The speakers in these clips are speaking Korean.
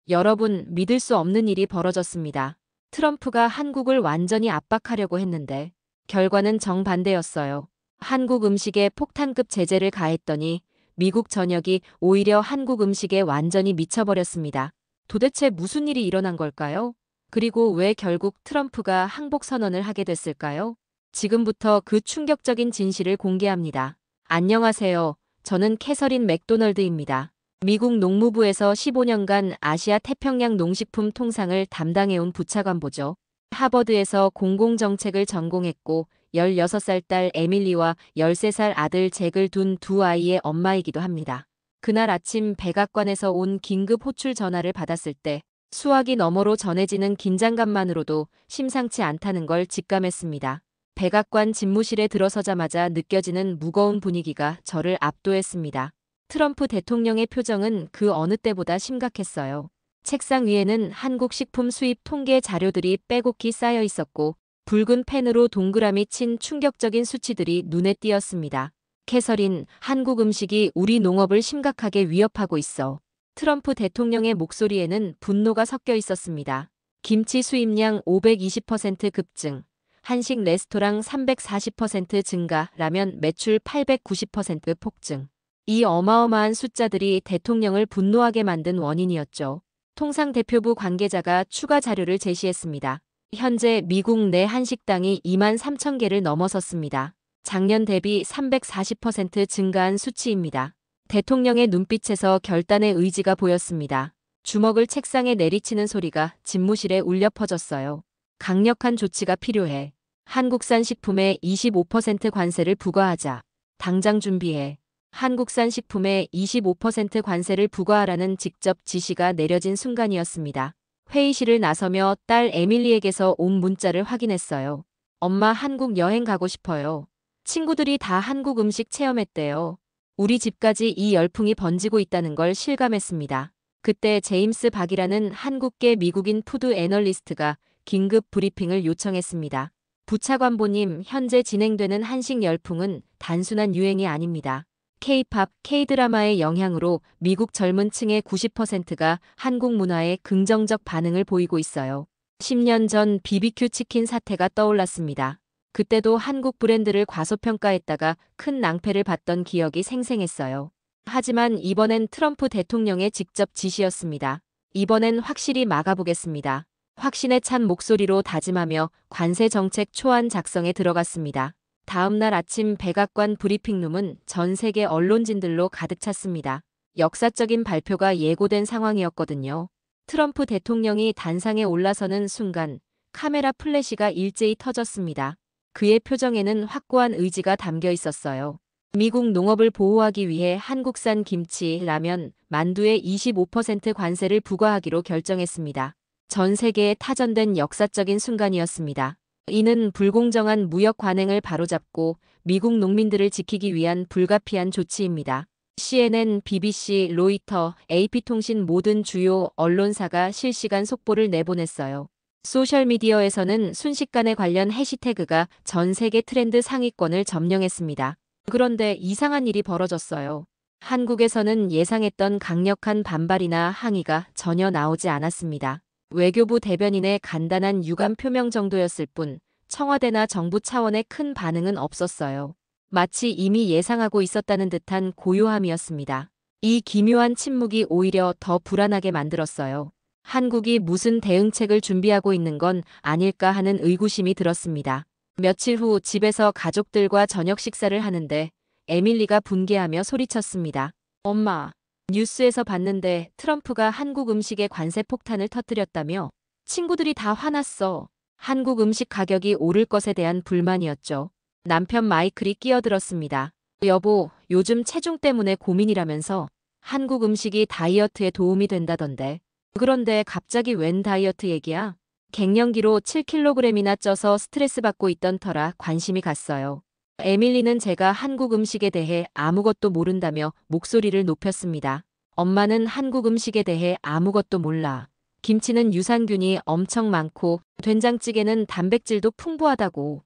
여러분, 믿을 수 없는 일이 벌어졌습니다. 트럼프가 한국을 완전히 압박하려고 했는데 결과는 정반대였어요. 한국 음식에 폭탄급 제재를 가했더니 미국 전역이 오히려 한국 음식에 완전히 미쳐버렸습니다. 도대체 무슨 일이 일어난 걸까요? 그리고 왜 결국 트럼프가 항복 선언을 하게 됐을까요? 지금부터 그 충격적인 진실을 공개합니다. 안녕하세요. 저는 캐서린 맥도널드입니다. 미국 농무부에서 15년간 아시아 태평양 농식품 통상을 담당해온 부차관보죠. 하버드에서 공공정책을 전공했고 16살 딸 에밀리와 13살 아들 잭을 둔 두 아이의 엄마이기도 합니다. 그날 아침 백악관에서 온 긴급 호출 전화를 받았을 때 수화기 너머로 전해지는 긴장감만으로도 심상치 않다는 걸 직감했습니다. 백악관 집무실에 들어서자마자 느껴지는 무거운 분위기가 저를 압도했습니다. 트럼프 대통령의 표정은 그 어느 때보다 심각했어요. 책상 위에는 한국 식품 수입 통계 자료들이 빼곡히 쌓여 있었고 붉은 펜으로 동그라미 친 충격적인 수치들이 눈에 띄었습니다. 캐서린, 한국 음식이 우리 농업을 심각하게 위협하고 있어. 트럼프 대통령의 목소리에는 분노가 섞여 있었습니다. 김치 수입량 520% 급증, 한식 레스토랑 340% 증가, 라면 매출 890% 폭증. 이 어마어마한 숫자들이 대통령을 분노하게 만든 원인이었죠. 통상대표부 관계자가 추가 자료를 제시했습니다. 현재 미국 내 한식당이 2만 3천 개를 넘어섰습니다. 작년 대비 340% 증가한 수치입니다. 대통령의 눈빛에서 결단의 의지가 보였습니다. 주먹을 책상에 내리치는 소리가 집무실에 울려 퍼졌어요. 강력한 조치가 필요해. 한국산 식품에 25% 관세를 부과하자. 당장 준비해. 한국산 식품에 25% 관세를 부과하라는 직접 지시가 내려진 순간이었습니다. 회의실을 나서며 딸 에밀리에게서 온 문자를 확인했어요. 엄마, 한국 여행 가고 싶어요. 친구들이 다 한국 음식 체험했대요. 우리 집까지 이 열풍이 번지고 있다는 걸 실감했습니다. 그때 제임스 박이라는 한국계 미국인 푸드 애널리스트가 긴급 브리핑을 요청했습니다. 부차관보님, 현재 진행되는 한식 열풍은 단순한 유행이 아닙니다. K-팝, K-드라마의 영향으로 미국 젊은 층의 90%가 한국 문화에 긍정적 반응을 보이고 있어요. 10년 전 BBQ 치킨 사태가 떠올랐습니다. 그때도 한국 브랜드를 과소평가했다가 큰 낭패를 봤던 기억이 생생했어요. 하지만 이번엔 트럼프 대통령의 직접 지시였습니다. 이번엔 확실히 막아보겠습니다. 확신에 찬 목소리로 다짐하며 관세 정책 초안 작성에 들어갔습니다. 다음 날 아침 백악관 브리핑룸은 전 세계 언론진들로 가득 찼습니다. 역사적인 발표가 예고된 상황이었거든요. 트럼프 대통령이 단상에 올라서는 순간 카메라 플래시가 일제히 터졌습니다. 그의 표정에는 확고한 의지가 담겨 있었어요. 미국 농업을 보호하기 위해 한국산 김치, 라면, 만두에 25% 관세를 부과하기로 결정했습니다. 전 세계에 타전된 역사적인 순간이었습니다. 이는 불공정한 무역 관행을 바로잡고 미국 농민들을 지키기 위한 불가피한 조치입니다. CNN, BBC, 로이터, AP통신 모든 주요 언론사가 실시간 속보를 내보냈어요. 소셜미디어에서는 순식간에 관련 해시태그가 전 세계 트렌드 상위권을 점령했습니다. 그런데 이상한 일이 벌어졌어요. 한국에서는 예상했던 강력한 반발이나 항의가 전혀 나오지 않았습니다. 외교부 대변인의 간단한 유감 표명 정도였을 뿐 청와대나 정부 차원의 큰 반응은 없었어요. 마치 이미 예상하고 있었다는 듯한 고요함이었습니다. 이 기묘한 침묵이 오히려 더 불안하게 만들었어요. 한국이 무슨 대응책을 준비하고 있는 건 아닐까 하는 의구심이 들었습니다. 며칠 후 집에서 가족들과 저녁 식사를 하는데 에밀리가 분개하며 소리쳤습니다. 엄마, 뉴스에서 봤는데 트럼프가 한국 음식에 관세 폭탄을 터뜨렸다며? 친구들이 다 화났어. 한국 음식 가격이 오를 것에 대한 불만이었죠. 남편 마이클이 끼어들었습니다. 여보, 요즘 체중 때문에 고민이라면서 한국 음식이 다이어트에 도움이 된다던데. 그런데 갑자기 웬 다이어트 얘기야? 갱년기로 7kg이나 쪄서 스트레스 받고 있던 터라 관심이 갔어요. 에밀리는 제가 한국 음식에 대해 아무것도 모른다며 목소리를 높였습니다. 엄마는 한국 음식에 대해 아무것도 몰라. 김치는 유산균이 엄청 많고 된장찌개는 단백질도 풍부하다고.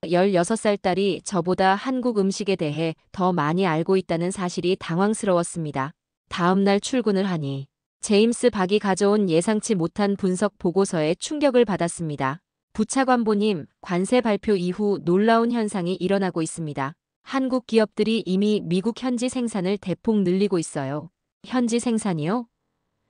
16살 딸이 저보다 한국 음식에 대해 더 많이 알고 있다는 사실이 당황스러웠습니다. 다음 날 출근을 하니 제임스 박이 가져온 예상치 못한 분석 보고서에 충격을 받았습니다. 부차관보님, 관세 발표 이후 놀라운 현상이 일어나고 있습니다. 한국 기업들이 이미 미국 현지 생산을 대폭 늘리고 있어요. 현지 생산이요?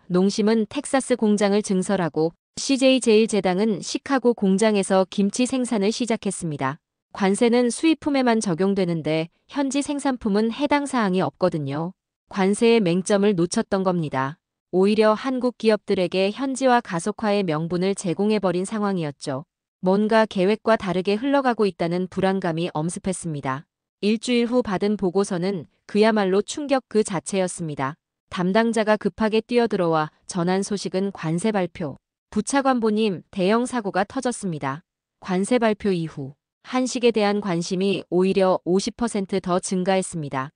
농심은 텍사스 공장을 증설하고 CJ 제일제당은 시카고 공장에서 김치 생산을 시작했습니다. 관세는 수입품에만 적용되는데 현지 생산품은 해당 사항이 없거든요. 관세의 맹점을 놓쳤던 겁니다. 오히려 한국 기업들에게 현지화 가속화의 명분을 제공해버린 상황이었죠. 뭔가 계획과 다르게 흘러가고 있다는 불안감이 엄습했습니다. 일주일 후 받은 보고서는 그야말로 충격 그 자체였습니다. 담당자가 급하게 뛰어들어와 전한 소식은 관세 발표. 부차관보님, 대형 사고가 터졌습니다. 관세 발표 이후 한식에 대한 관심이 오히려 50%더 증가했습니다.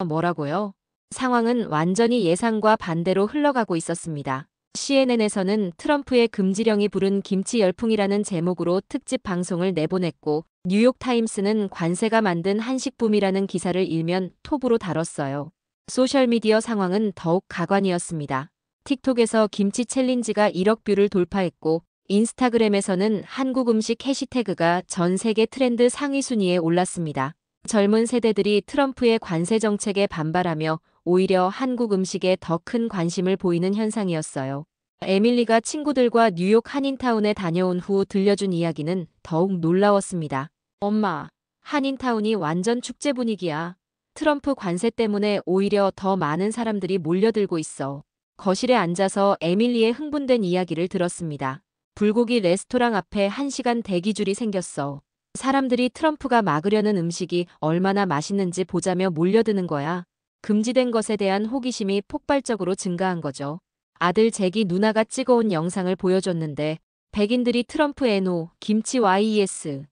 뭐라고요? 상황은 완전히 예상과 반대로 흘러가고 있었습니다. CNN에서는 트럼프의 금지령이 부른 김치 열풍이라는 제목으로 특집 방송을 내보냈고, 뉴욕타임스는 관세가 만든 한식붐이라는 기사를 일면 톱으로 다뤘어요. 소셜미디어 상황은 더욱 가관이었습니다. 틱톡에서 김치 챌린지가 1억 뷰를 돌파했고, 인스타그램에서는 한국 음식 해시태그가 전 세계 트렌드 상위 순위에 올랐습니다. 젊은 세대들이 트럼프의 관세 정책에 반발하며 오히려 한국 음식에 더 큰 관심을 보이는 현상이었어요. 에밀리가 친구들과 뉴욕 한인타운에 다녀온 후 들려준 이야기는 더욱 놀라웠습니다. 엄마, 한인타운이 완전 축제 분위기야. 트럼프 관세 때문에 오히려 더 많은 사람들이 몰려들고 있어. 거실에 앉아서 에밀리의 흥분된 이야기를 들었습니다. 불고기 레스토랑 앞에 1시간 대기줄이 생겼어. 사람들이 트럼프가 막으려는 음식이 얼마나 맛있는지 보자며 몰려드는 거야. 금지된 것에 대한 호기심이 폭발적으로 증가한 거죠. 아들 잭이 누나가 찍어온 영상을 보여줬는데 백인들이 트럼프 NO, 김치 YES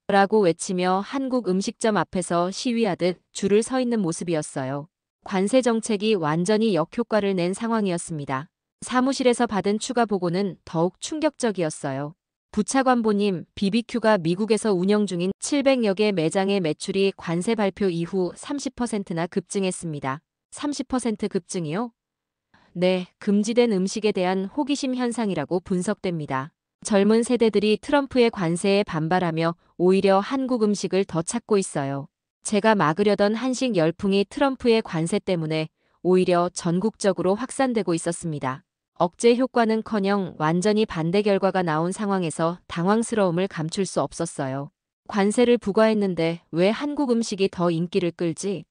라고 외치며 한국 음식점 앞에서 시위하듯 줄을 서 있는 모습이었어요. 관세 정책이 완전히 역효과를 낸 상황이었습니다. 사무실에서 받은 추가 보고는 더욱 충격적이었어요. 부차관보님, BBQ가 미국에서 운영 중인 700여 개 매장의 매출이 관세 발표 이후 30%나 급증했습니다. 30% 급증이요? 네, 금지된 음식에 대한 호기심 현상이라고 분석됩니다. 젊은 세대들이 트럼프의 관세에 반발하며 오히려 한국 음식을 더 찾고 있어요. 제가 막으려던 한식 열풍이 트럼프의 관세 때문에 오히려 전국적으로 확산되고 있었습니다. 억제 효과는커녕 완전히 반대 결과가 나온 상황에서 당황스러움을 감출 수 없었어요. 관세를 부과했는데 왜 한국 음식이 더 인기를 끌지?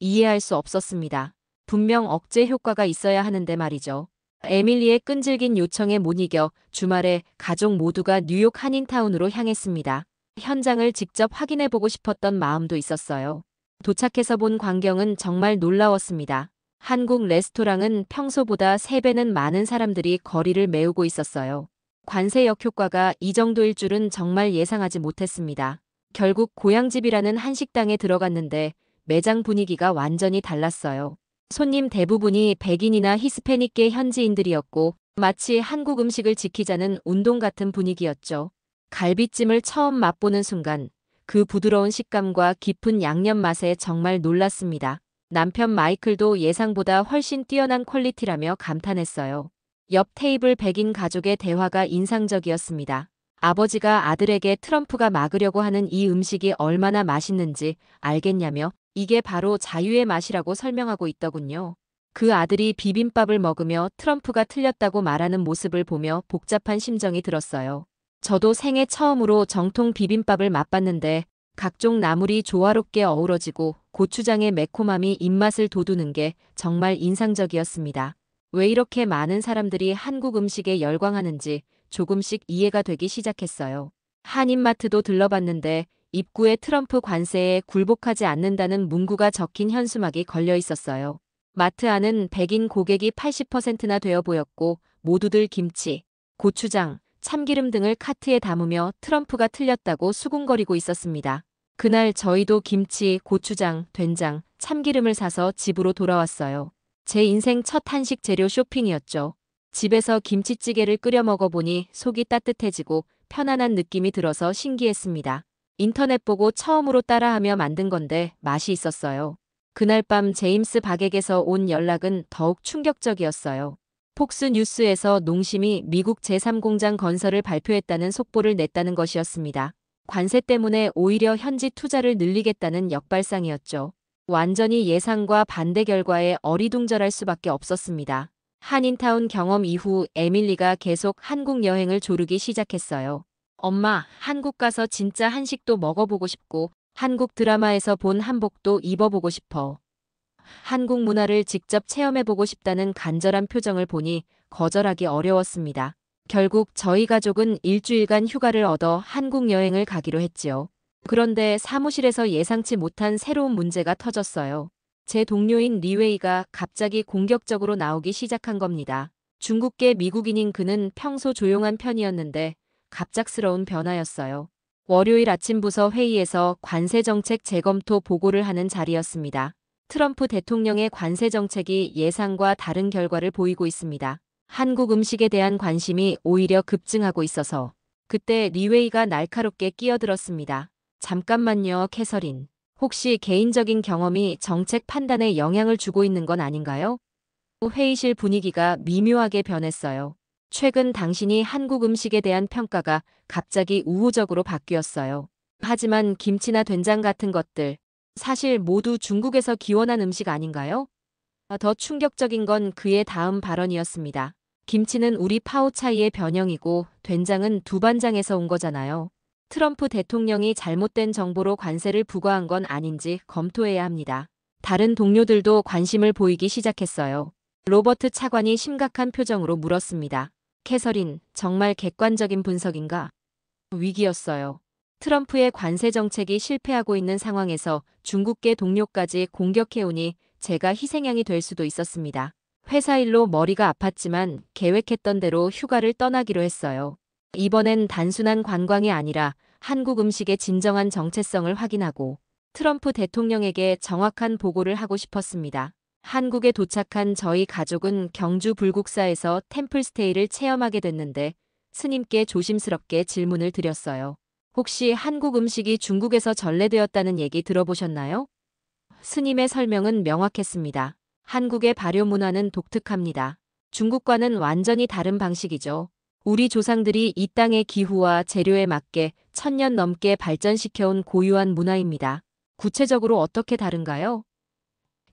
이해할 수 없었습니다. 분명 억제 효과가 있어야 하는데 말이죠. 에밀리의 끈질긴 요청에 못 이겨 주말에 가족 모두가 뉴욕 한인타운으로 향했습니다. 현장을 직접 확인해보고 싶었던 마음도 있었어요. 도착해서 본 광경은 정말 놀라웠습니다. 한국 레스토랑은 평소보다 3배는 많은 사람들이 거리를 메우고 있었어요. 관세 역효과가 이 정도일 줄은 정말 예상하지 못했습니다. 결국 고향집이라는 한식당에 들어갔는데 매장 분위기가 완전히 달랐어요. 손님 대부분이 백인이나 히스패닉계 현지인들이었고 마치 한국 음식을 지키자는 운동 같은 분위기였죠. 갈비찜을 처음 맛보는 순간 그 부드러운 식감과 깊은 양념 맛에 정말 놀랐습니다. 남편 마이클도 예상보다 훨씬 뛰어난 퀄리티라며 감탄했어요. 옆 테이블 백인 가족의 대화가 인상적이었습니다. 아버지가 아들에게 트럼프가 막으려고 하는 이 음식이 얼마나 맛있는지 알겠냐며 이게 바로 자유의 맛이라고 설명하고 있더군요. 그 아들이 비빔밥을 먹으며 트럼프가 틀렸다고 말하는 모습을 보며 복잡한 심정이 들었어요. 저도 생애 처음으로 정통 비빔밥을 맛봤는데 각종 나물이 조화롭게 어우러지고 고추장의 매콤함이 입맛을 돋우는 게 정말 인상적이었습니다. 왜 이렇게 많은 사람들이 한국 음식에 열광하는지 조금씩 이해가 되기 시작했어요. 한인마트도 들러봤는데 입구에 트럼프 관세에 굴복하지 않는다는 문구가 적힌 현수막이 걸려 있었어요. 마트 안은 백인 고객이 80%나 되어 보였고 모두들 김치, 고추장, 참기름 등을 카트에 담으며 트럼프가 틀렸다고 수군거리고 있었습니다. 그날 저희도 김치, 고추장, 된장, 참기름을 사서 집으로 돌아왔어요. 제 인생 첫 한식 재료 쇼핑이었죠. 집에서 김치찌개를 끓여 먹어보니 속이 따뜻해지고 편안한 느낌이 들어서 신기했습니다. 인터넷 보고 처음으로 따라하며 만든 건데 맛이 있었어요. 그날 밤 제임스 박에게서 온 연락은 더욱 충격적이었어요. 폭스뉴스에서 농심이 미국 제3공장 건설을 발표했다는 속보를 냈다는 것이었습니다. 관세 때문에 오히려 현지 투자를 늘리겠다는 역발상이었죠. 완전히 예상과 반대 결과에 어리둥절할 수밖에 없었습니다. 한인타운 경험 이후 에밀리가 계속 한국 여행을 조르기 시작했어요. 엄마, 한국 가서 진짜 한식도 먹어보고 싶고 한국 드라마에서 본 한복도 입어보고 싶어. 한국 문화를 직접 체험해보고 싶다는 간절한 표정을 보니 거절하기 어려웠습니다. 결국 저희 가족은 일주일간 휴가를 얻어 한국 여행을 가기로 했지요. 그런데 사무실에서 예상치 못한 새로운 문제가 터졌어요. 제 동료인 리웨이가 갑자기 공격적으로 나오기 시작한 겁니다. 중국계 미국인인 그는 평소 조용한 편이었는데 갑작스러운 변화였어요. 월요일 아침 부서 회의에서 관세 정책 재검토 보고를 하는 자리였습니다. 트럼프 대통령의 관세 정책이 예상과 다른 결과를 보이고 있습니다. 한국 음식에 대한 관심이 오히려 급증하고 있어서 그때 리웨이가 날카롭게 끼어들었습니다. 잠깐만요, 캐서린. 혹시 개인적인 경험이 정책 판단에 영향을 주고 있는 건 아닌가요? 회의실 분위기가 미묘하게 변했어요. 최근 당신이 한국 음식에 대한 평가가 갑자기 우호적으로 바뀌었어요. 하지만 김치나 된장 같은 것들, 사실 모두 중국에서 기원한 음식 아닌가요? 더 충격적인 건 그의 다음 발언이었습니다. 김치는 우리 파오차이의 변형이고 된장은 두반장에서 온 거잖아요. 트럼프 대통령이 잘못된 정보로 관세를 부과한 건 아닌지 검토해야 합니다. 다른 동료들도 관심을 보이기 시작했어요. 로버트 차관이 심각한 표정으로 물었습니다. 캐서린, 정말 객관적인 분석인가? 위기였어요. 트럼프의 관세 정책이 실패하고 있는 상황에서 중국계 동료까지 공격해오니 제가 희생양이 될 수도 있었습니다. 회사 일로 머리가 아팠지만 계획했던 대로 휴가를 떠나기로 했어요. 이번엔 단순한 관광이 아니라 한국 음식의 진정한 정체성을 확인하고 트럼프 대통령에게 정확한 보고를 하고 싶었습니다. 한국에 도착한 저희 가족은 경주 불국사에서 템플스테이를 체험하게 됐는데 스님께 조심스럽게 질문을 드렸어요. 혹시 한국 음식이 중국에서 전래되었다는 얘기 들어보셨나요? 스님의 설명은 명확했습니다. 한국의 발효 문화는 독특합니다. 중국과는 완전히 다른 방식이죠. 우리 조상들이 이 땅의 기후와 재료에 맞게 1000년 넘게 발전시켜온 고유한 문화입니다. 구체적으로 어떻게 다른가요?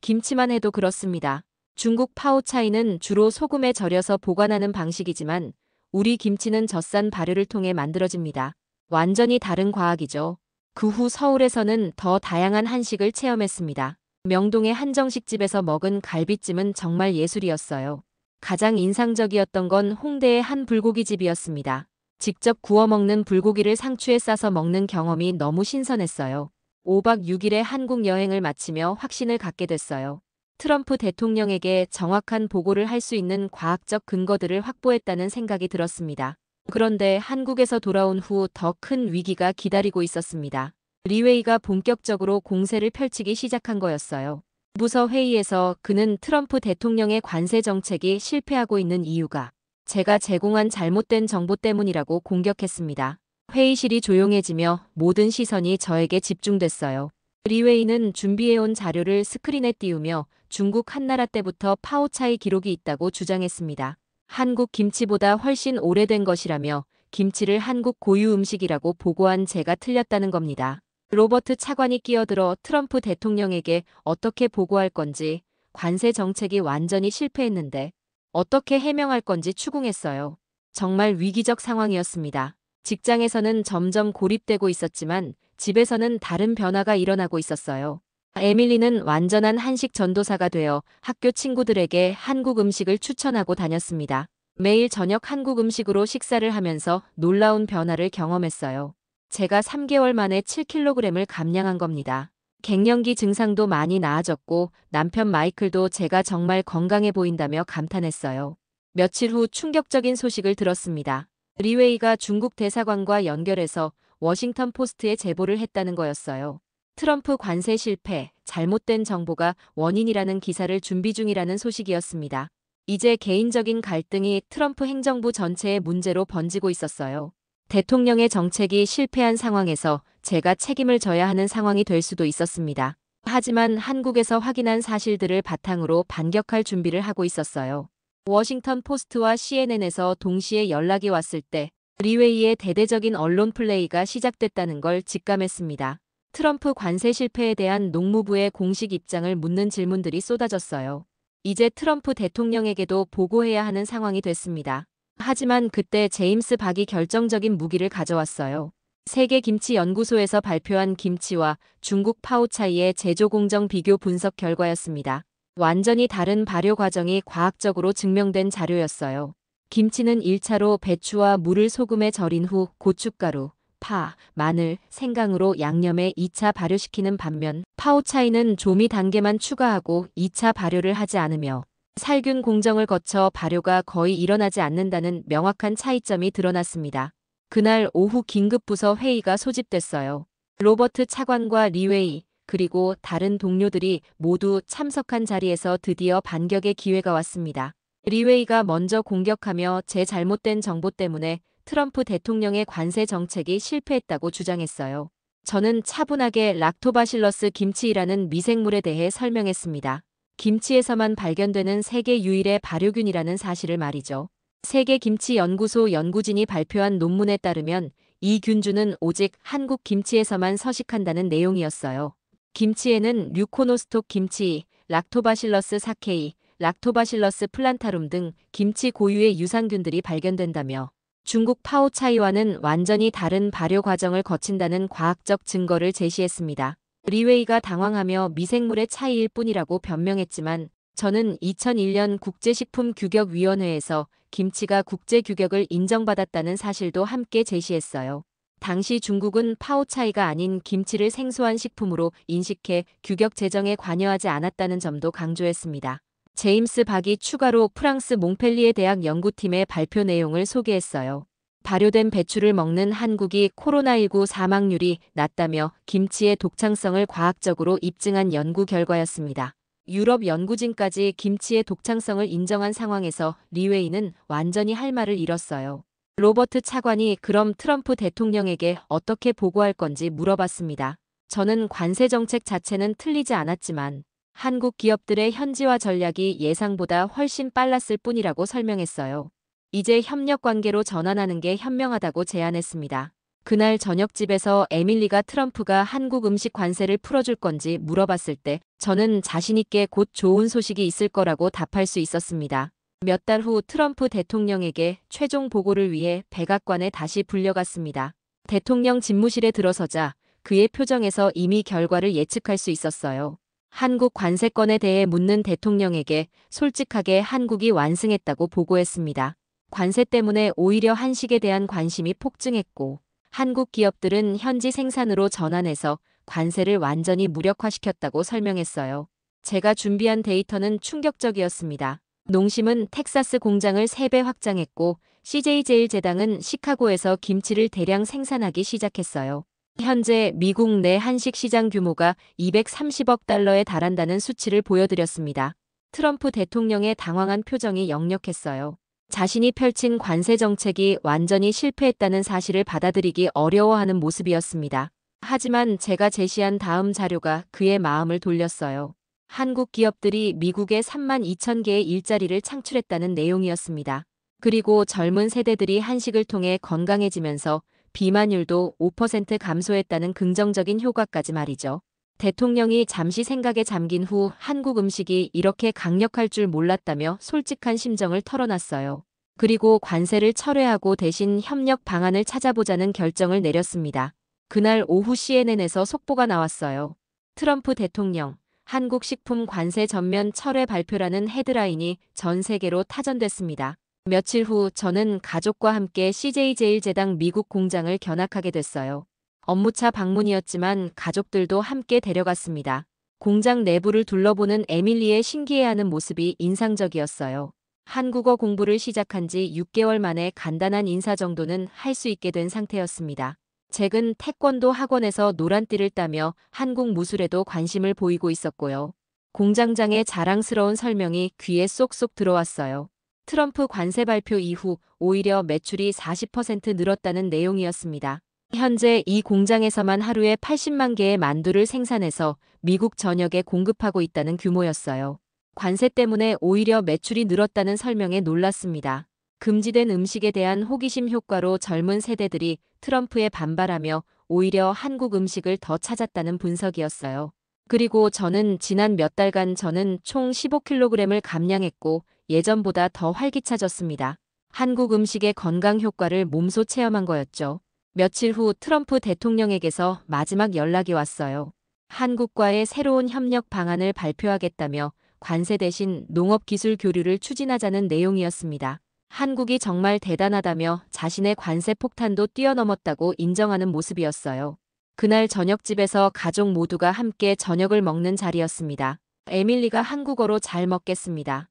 김치만 해도 그렇습니다. 중국 파오차이는 주로 소금에 절여서 보관하는 방식이지만 우리 김치는 젖산 발효를 통해 만들어집니다. 완전히 다른 과학이죠. 그 후 서울에서는 더 다양한 한식을 체험했습니다. 명동의 한정식집에서 먹은 갈비찜은 정말 예술이었어요. 가장 인상적이었던 건 홍대의 한 불고기집이었습니다. 직접 구워 먹는 불고기를 상추에 싸서 먹는 경험이 너무 신선했어요. 5박 6일의 한국 여행을 마치며 확신을 갖게 됐어요. 트럼프 대통령에게 정확한 보고를 할 수 있는 과학적 근거들을 확보했다는 생각이 들었습니다. 그런데 한국에서 돌아온 후 더 큰 위기가 기다리고 있었습니다. 리웨이가 본격적으로 공세를 펼치기 시작한 거였어요. 부서 회의에서 그는 트럼프 대통령의 관세 정책이 실패하고 있는 이유가 제가 제공한 잘못된 정보 때문이라고 공격했습니다. 회의실이 조용해지며 모든 시선이 저에게 집중됐어요. 리웨이는 준비해온 자료를 스크린에 띄우며 중국 한나라 때부터 파오차이 기록이 있다고 주장했습니다. 한국 김치보다 훨씬 오래된 것이라며 김치를 한국 고유 음식이라고 보고한 제가 틀렸다는 겁니다. 로버트 차관이 끼어들어 트럼프 대통령에게 어떻게 보고할 건지, 관세 정책이 완전히 실패했는데 어떻게 해명할 건지 추궁했어요. 정말 위기적 상황이었습니다. 직장에서는 점점 고립되고 있었지만 집에서는 다른 변화가 일어나고 있었어요. 에밀리는 완전한 한식 전도사가 되어 학교 친구들에게 한국 음식을 추천하고 다녔습니다. 매일 저녁 한국 음식으로 식사를 하면서 놀라운 변화를 경험했어요. 제가 3개월 만에 7kg을 감량한 겁니다. 갱년기 증상도 많이 나아졌고 남편 마이클도 제가 정말 건강해 보인다며 감탄했어요. 며칠 후 충격적인 소식을 들었습니다. 리웨이가 중국 대사관과 연결해서 워싱턴 포스트에 제보를 했다는 거였어요. 트럼프 관세 실패, 잘못된 정보가 원인이라는 기사를 준비 중이라는 소식이었습니다. 이제 개인적인 갈등이 트럼프 행정부 전체의 문제로 번지고 있었어요. 대통령의 정책이 실패한 상황에서 제가 책임을 져야 하는 상황이 될 수도 있었습니다. 하지만 한국에서 확인한 사실들을 바탕으로 반격할 준비를 하고 있었어요. 워싱턴 포스트와 CNN에서 동시에 연락이 왔을 때 리웨이의 대대적인 언론 플레이가 시작됐다는 걸 직감했습니다. 트럼프 관세 실패에 대한 농무부의 공식 입장을 묻는 질문들이 쏟아졌어요. 이제 트럼프 대통령에게도 보고해야 하는 상황이 됐습니다. 하지만 그때 제임스 박이 결정적인 무기를 가져왔어요. 세계김치연구소에서 발표한 김치와 중국 파오차이의 제조 공정 비교 분석 결과였습니다. 완전히 다른 발효 과정이 과학적으로 증명된 자료였어요. 김치는 1차로 배추와 물을 소금에 절인 후 고춧가루, 파, 마늘, 생강으로 양념해 2차 발효시키는 반면 파오차이는 조미 단계만 추가하고 2차 발효를 하지 않으며 살균 공정을 거쳐 발효가 거의 일어나지 않는다는 명확한 차이점이 드러났습니다. 그날 오후 긴급부서 회의가 소집됐어요. 로버트 차관과 리웨이, 그리고 다른 동료들이 모두 참석한 자리에서 드디어 반격의 기회가 왔습니다. 리웨이가 먼저 공격하며 제 잘못된 정보 때문에 트럼프 대통령의 관세 정책이 실패했다고 주장했어요. 저는 차분하게 락토바실러스 김치이라는 미생물에 대해 설명했습니다. 김치에서만 발견되는 세계 유일의 발효균이라는 사실을 말이죠. 세계김치연구소 연구진이 발표한 논문에 따르면 이 균주는 오직 한국 김치에서만 서식한다는 내용이었어요. 김치에는 류코노스톡 김치, 락토바실러스 사케이, 락토바실러스 플란타룸 등 김치 고유의 유산균들이 발견된다며 중국 파오차이와는 완전히 다른 발효 과정을 거친다는 과학적 증거를 제시했습니다. 리웨이가 당황하며 미생물의 차이일 뿐이라고 변명했지만 저는 2001년 국제식품규격위원회에서 김치가 국제규격을 인정받았다는 사실도 함께 제시했어요. 당시 중국은 파오차이가 아닌 김치를 생소한 식품으로 인식해 규격 제정에 관여하지 않았다는 점도 강조했습니다. 제임스 박이 추가로 프랑스 몽펠리에 대학 연구팀의 발표 내용을 소개했어요. 발효된 배추를 먹는 한국이 코로나19 사망률이 낮다며 김치의 독창성을 과학적으로 입증한 연구 결과였습니다. 유럽 연구진까지 김치의 독창성을 인정한 상황에서 리웨이는 완전히 할 말을 잃었어요. 로버트 차관이 그럼 트럼프 대통령에게 어떻게 보고할 건지 물어봤습니다. 저는 관세 정책 자체는 틀리지 않았지만 한국 기업들의 현지화 전략이 예상보다 훨씬 빨랐을 뿐이라고 설명했어요. 이제 협력 관계로 전환하는 게 현명하다고 제안했습니다. 그날 저녁집에서 에밀리가 트럼프가 한국 음식 관세를 풀어줄 건지 물어봤을 때 저는 자신있게 곧 좋은 소식이 있을 거라고 답할 수 있었습니다. 몇 달 후 트럼프 대통령에게 최종 보고를 위해 백악관에 다시 불려갔습니다. 대통령 집무실에 들어서자 그의 표정에서 이미 결과를 예측할 수 있었어요. 한국 관세권에 대해 묻는 대통령에게 솔직하게 한국이 완승했다고 보고했습니다. 관세 때문에 오히려 한식에 대한 관심이 폭증했고 한국 기업들은 현지 생산으로 전환해서 관세를 완전히 무력화시켰다고 설명했어요. 제가 준비한 데이터는 충격적이었습니다. 농심은 텍사스 공장을 3배 확장했고 CJ 제일제당은 시카고에서 김치를 대량 생산하기 시작했어요. 현재 미국 내 한식 시장 규모가 230억 달러에 달한다는 수치를 보여드렸습니다. 트럼프 대통령의 당황한 표정이 역력했어요. 자신이 펼친 관세 정책이 완전히 실패했다는 사실을 받아들이기 어려워하는 모습이었습니다. 하지만 제가 제시한 다음 자료가 그의 마음을 돌렸어요. 한국 기업들이 미국에 3만 2천 개의 일자리를 창출했다는 내용이었습니다. 그리고 젊은 세대들이 한식을 통해 건강해지면서 비만율도 5% 감소했다는 긍정적인 효과까지 말이죠. 대통령이 잠시 생각에 잠긴 후 한국 음식이 이렇게 강력할 줄 몰랐다며 솔직한 심정을 털어놨어요. 그리고 관세를 철회하고 대신 협력 방안을 찾아보자는 결정을 내렸습니다. 그날 오후 CNN에서 속보가 나왔어요. 트럼프 대통령, 한국 식품 관세 전면 철회 발표라는 헤드라인이 전 세계로 타전됐습니다. 며칠 후 저는 가족과 함께 CJ 제일제당 미국 공장을 견학하게 됐어요. 업무차 방문이었지만 가족들도 함께 데려갔습니다. 공장 내부를 둘러보는 에밀리의 신기해하는 모습이 인상적이었어요. 한국어 공부를 시작한 지 6개월 만에 간단한 인사 정도는 할 수 있게 된 상태였습니다. 잭은 태권도 학원에서 노란띠를 따며 한국 무술에도 관심을 보이고 있었고요. 공장장의 자랑스러운 설명이 귀에 쏙쏙 들어왔어요. 트럼프 관세 발표 이후 오히려 매출이 40% 늘었다는 내용이었습니다. 현재 이 공장에서만 하루에 80만 개의 만두를 생산해서 미국 전역에 공급하고 있다는 규모였어요. 관세 때문에 오히려 매출이 늘었다는 설명에 놀랐습니다. 금지된 음식에 대한 호기심 효과로 젊은 세대들이 트럼프에 반발하며 오히려 한국 음식을 더 찾았다는 분석이었어요. 그리고 저는 지난 몇 달간 저는 총 15kg을 감량했고 예전보다 더 활기차졌습니다. 한국 음식의 건강 효과를 몸소 체험한 거였죠. 며칠 후 트럼프 대통령에게서 마지막 연락이 왔어요. 한국과의 새로운 협력 방안을 발표하겠다며 관세 대신 농업 기술 교류를 추진하자는 내용이었습니다. 한국이 정말 대단하다며 자신의 관세 폭탄도 뛰어넘었다고 인정하는 모습이었어요. 그날 저녁집에서 가족 모두가 함께 저녁을 먹는 자리였습니다. 에밀리가 한국어로 잘 먹겠습니다.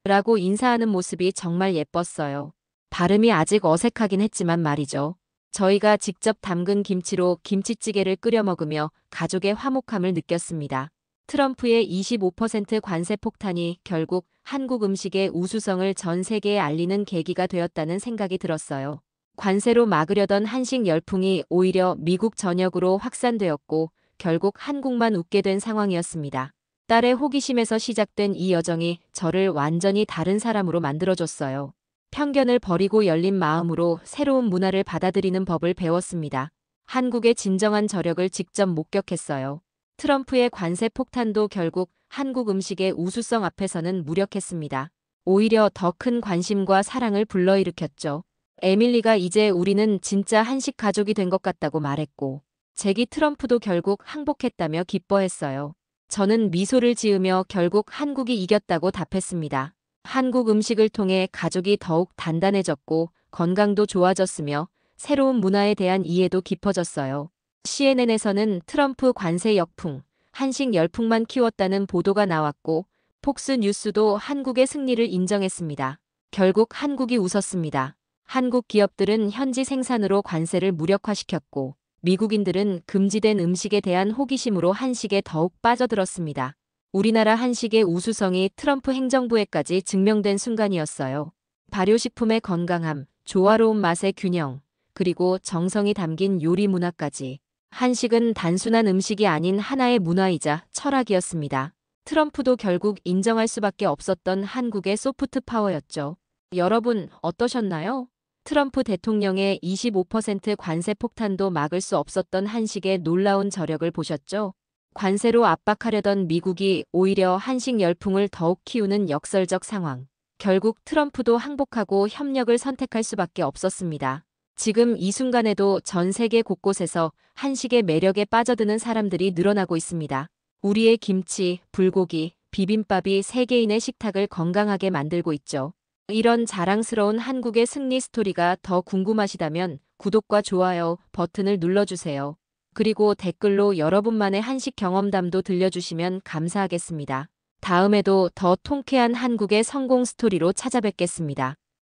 라고 인사하는 모습이 정말 예뻤어요. 발음이 아직 어색하긴 했지만 말이죠. 저희가 직접 담근 김치로 김치찌개를 끓여 먹으며 가족의 화목함을 느꼈습니다. 트럼프의 25% 관세 폭탄이 결국 한국 음식의 우수성을 전 세계에 알리는 계기가 되었다는 생각이 들었어요. 관세로 막으려던 한식 열풍이 오히려 미국 전역으로 확산되었고 결국 한국만 웃게 된 상황이었습니다. 딸의 호기심에서 시작된 이 여정이 저를 완전히 다른 사람으로 만들어줬어요. 편견을 버리고 열린 마음으로 새로운 문화를 받아들이는 법을 배웠습니다. 한국의 진정한 저력을 직접 목격했어요. 트럼프의 관세 폭탄도 결국 한국 음식의 우수성 앞에서는 무력했습니다. 오히려 더 큰 관심과 사랑을 불러일으켰죠. 에밀리가 이제 우리는 진짜 한식 가족이 된 것 같다고 말했고, 잭이 트럼프도 결국 항복했다며 기뻐했어요. 저는 미소를 지으며 결국 한국이 이겼다고 답했습니다. 한국 음식을 통해 가족이 더욱 단단해졌고 건강도 좋아졌으며 새로운 문화에 대한 이해도 깊어졌어요. CNN에서는 트럼프 관세 역풍, 한식 열풍만 키웠다는 보도가 나왔고 폭스 뉴스도 한국의 승리를 인정했습니다. 결국 한국이 웃었습니다. 한국 기업들은 현지 생산으로 관세를 무력화시켰고 미국인들은 금지된 음식에 대한 호기심으로 한식에 더욱 빠져들었습니다. 우리나라 한식의 우수성이 트럼프 행정부에까지 증명된 순간이었어요. 발효식품의 건강함, 조화로운 맛의 균형, 그리고 정성이 담긴 요리 문화까지. 한식은 단순한 음식이 아닌 하나의 문화이자 철학이었습니다. 트럼프도 결국 인정할 수밖에 없었던 한국의 소프트 파워였죠. 여러분 어떠셨나요? 트럼프 대통령의 25% 관세 폭탄도 막을 수 없었던 한식의 놀라운 저력을 보셨죠? 관세로 압박하려던 미국이 오히려 한식 열풍을 더욱 키우는 역설적 상황. 결국 트럼프도 항복하고 협력을 선택할 수밖에 없었습니다. 지금 이 순간에도 전 세계 곳곳에서 한식의 매력에 빠져드는 사람들이 늘어나고 있습니다. 우리의 김치, 불고기, 비빔밥이 세계인의 식탁을 건강하게 만들고 있죠. 이런 자랑스러운 한국의 승리 스토리가 더 궁금하시다면 구독과 좋아요 버튼을 눌러주세요. 그리고 댓글로 여러분만의 한식 경험담도 들려주시면 감사하겠습니다. 다음에도 더 통쾌한 한국의 성공 스토리로 찾아뵙겠습니다.